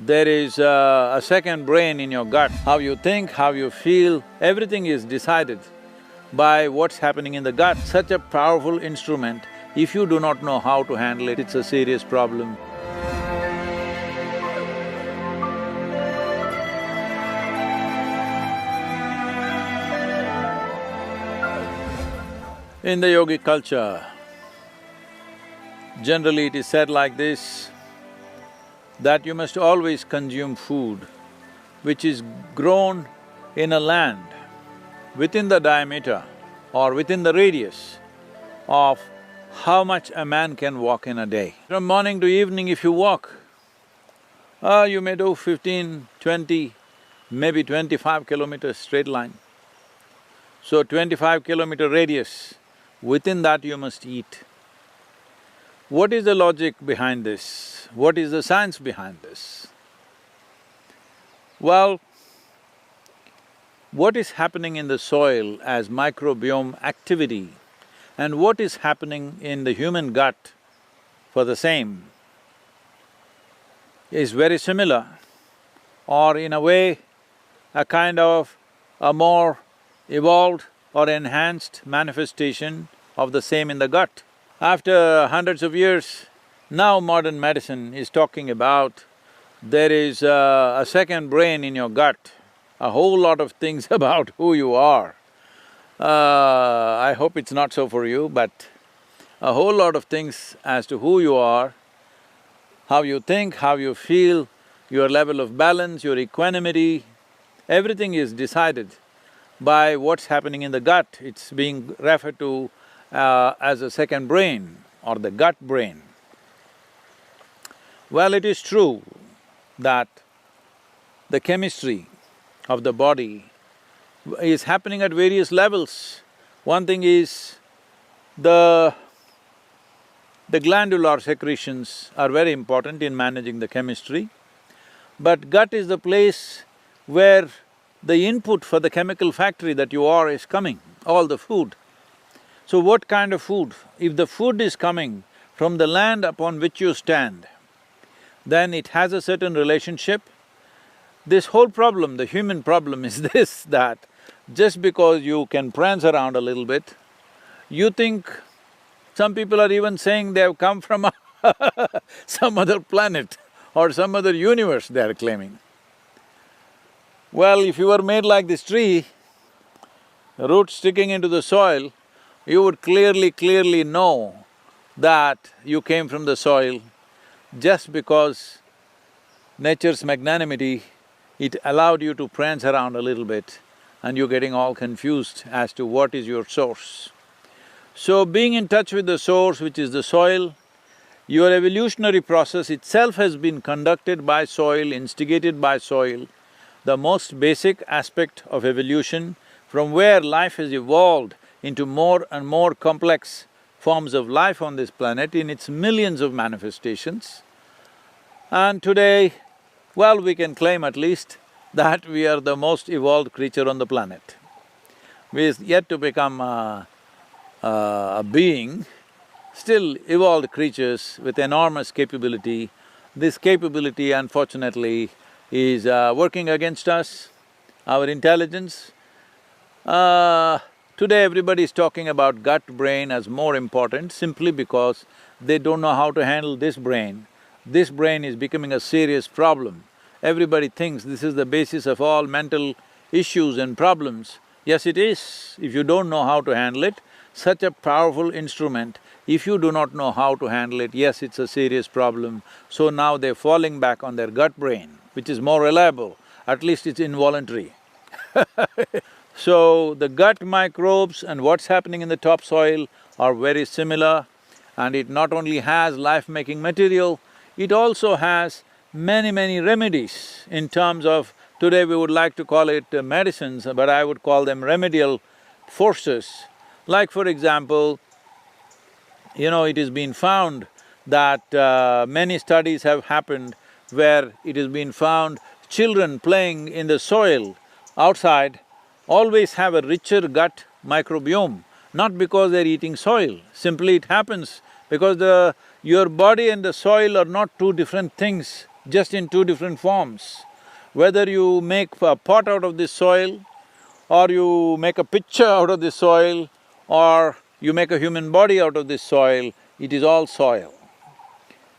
There is a second brain in your gut. How you think, how you feel, everything is decided by what's happening in the gut. Such a powerful instrument, if you do not know how to handle it, it's a serious problem. In the yogic culture, generally it is said like this, that you must always consume food which is grown in a land within the diameter or within the radius of how much a man can walk in a day. From morning to evening if you walk, you may do 15, 20, maybe 25 kilometers straight line. So 25-kilometer radius, within that you must eat. What is the logic behind this? What is the science behind this? Well, what is happening in the soil as microbiome activity and what is happening in the human gut for the same is very similar, or in a way, a kind of a more evolved or enhanced manifestation of the same in the gut. After hundreds of years, now modern medicine is talking about there is a second brain in your gut, a whole lot of things about who you are. I hope it's not so for you, but a whole lot of things as to who you are, how you think, how you feel, your level of balance, your equanimity, everything is decided by what's happening in the gut. It's being referred to as a second brain or the gut brain. Well, it is true that the chemistry of the body is happening at various levels. One thing is the glandular secretions are very important in managing the chemistry, but gut is the place where the input for the chemical factory that you are is coming, all the food. So what kind of food? If the food is coming from the land upon which you stand, then it has a certain relationship. This whole problem, the human problem is this, that just because you can prance around a little bit, you think… some people are even saying they have come from some other planet or some other universe, they are claiming. Well, if you were made like this tree, roots sticking into the soil, you would clearly know that you came from the soil. Just because nature's magnanimity, it allowed you to prance around a little bit and you're getting all confused as to what is your source. So being in touch with the source, which is the soil, your evolutionary process itself has been conducted by soil, instigated by soil. The most basic aspect of evolution, from where life has evolved into more and more complex forms of life on this planet in its millions of manifestations. And today, well, we can claim at least that we are the most evolved creature on the planet. We're yet to become a being, still evolved creatures with enormous capability. This capability, unfortunately, is working against us, our intelligence. Today everybody is talking about gut-brain as more important simply because they don't know how to handle this brain. This brain is becoming a serious problem. Everybody thinks this is the basis of all mental issues and problems. Yes, it is. If you don't know how to handle it, such a powerful instrument, if you do not know how to handle it, yes, it's a serious problem. So now they're falling back on their gut brain, which is more reliable, at least it's involuntary. So the gut microbes and what's happening in the topsoil are very similar, and it not only has life-making material, it also has many remedies in terms of… today we would like to call it medicines, but I would call them remedial forces. Like for example, it has been found that many studies have happened where it has been found children playing in the soil outside always have a richer gut microbiome, not because they're eating soil, simply it happens because your body and the soil are not two different things. just in two different forms. Whether you make a pot out of this soil, or you make a picture out of this soil, or you make a human body out of this soil, it is all soil.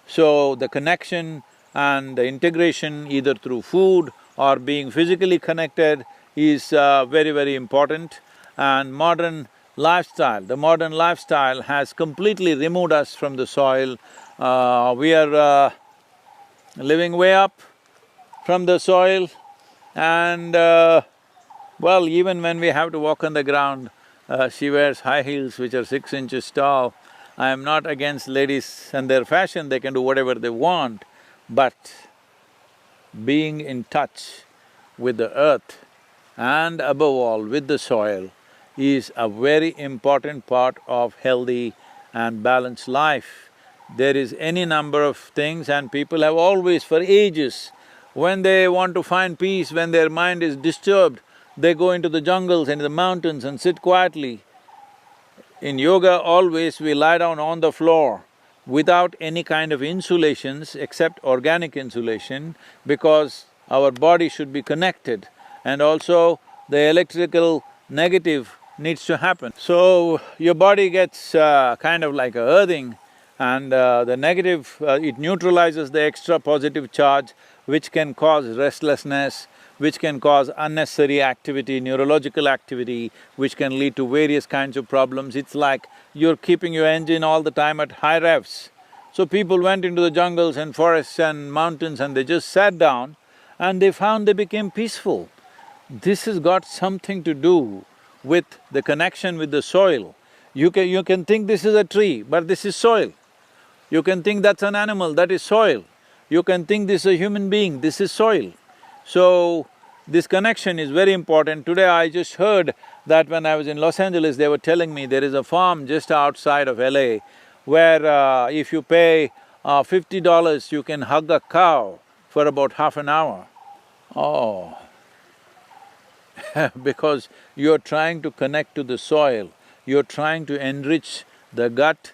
So the connection and the integration either through food or being physically connected is very, very important. And the modern lifestyle has completely removed us from the soil. We are living way up from the soil, and well, even when we have to walk on the ground, she wears high heels which are 6 inches tall. I am not against ladies and their fashion, they can do whatever they want, but being in touch with the earth and above all with the soil is a very important part of healthy and balanced life. There is any number of things, and people have always, for ages, when they want to find peace, when their mind is disturbed, they go into the jungles and the mountains and sit quietly. In yoga, always we lie down on the floor without any kind of insulations except organic insulation, because our body should be connected, and also the electrical negative needs to happen. So, your body gets kind of like a earthing, and the negative, it neutralizes the extra positive charge, which can cause restlessness, which can cause unnecessary activity, neurological activity, which can lead to various kinds of problems. It's like you're keeping your engine all the time at high revs. So people went into the jungles and forests and mountains and they just sat down and they found they became peaceful. This has got something to do with the connection with the soil. You can think this is a tree, but this is soil. You can think that's an animal, that is soil. You can think this is a human being, this is soil. So, this connection is very important. Today I just heard that when I was in Los Angeles, they were telling me there is a farm just outside of LA where if you pay $50, you can hug a cow for about half an hour. Oh, because you're trying to connect to the soil, you're trying to enrich the gut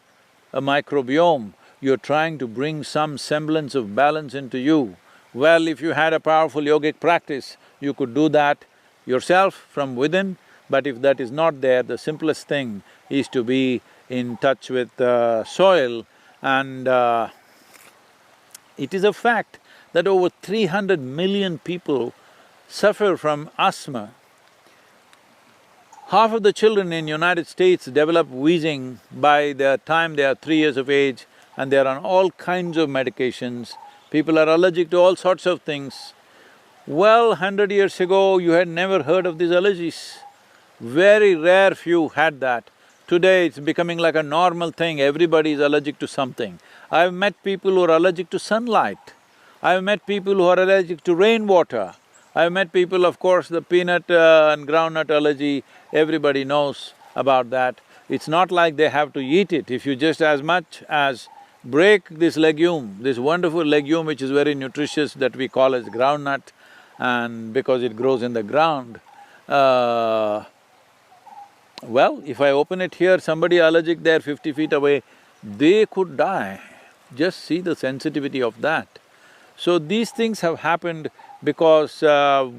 microbiome, you're trying to bring some semblance of balance into you. Well, if you had a powerful yogic practice, you could do that yourself from within, but if that is not there, the simplest thing is to be in touch with soil. And it is a fact that over 300 million people suffer from asthma. Half of the children in United States develop wheezing by the time they are 3 years of age, and they are on all kinds of medications. People are allergic to all sorts of things. Well, 100 years ago, you had never heard of these allergies. Very rare few had that. Today, it's becoming like a normal thing, everybody is allergic to something. I've met people who are allergic to sunlight. I've met people who are allergic to rainwater. I've met people, of course, the peanut and groundnut allergy, everybody knows about that. It's not like they have to eat it. If you just as much as break this legume, this wonderful legume which is very nutritious that we call as groundnut, and because it grows in the ground, well, if I open it here, somebody allergic there 50 feet away, they could die. Just see the sensitivity of that. So these things have happened because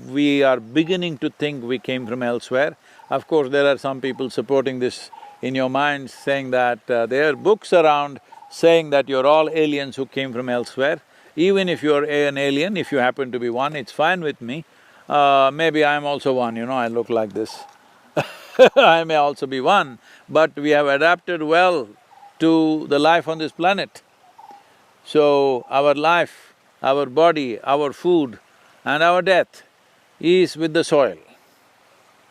we are beginning to think we came from elsewhere. Of course, there are some people supporting this in your mind, saying that there are books around saying that you're all aliens who came from elsewhere. Even if you're an alien, if you happen to be one, it's fine with me. Maybe I'm also one, I look like this. I may also be one, but we have adapted well to the life on this planet. So, our life, our body, our food and our death is with the soil.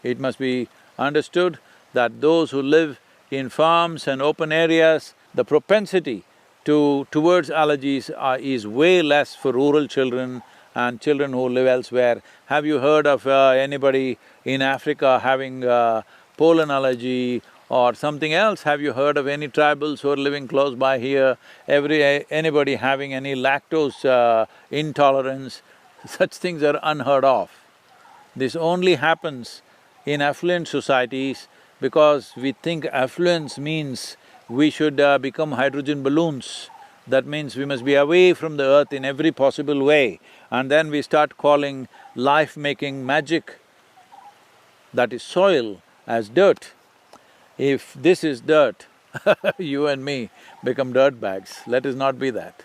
It must be understood that those who live in farms and open areas, the propensity towards allergies is way less for rural children and children who live elsewhere. Have you heard of anybody in Africa having pollen allergy or something else? Have you heard of any tribals who are living close by here, anybody having any lactose intolerance? Such things are unheard of. This only happens in affluent societies because we think affluence means we should become hydrogen balloons. that means we must be away from the earth in every possible way. And then we start calling life-making magic, that is soil, as dirt. If this is dirt, you and me become dirt bags. Let us not be that.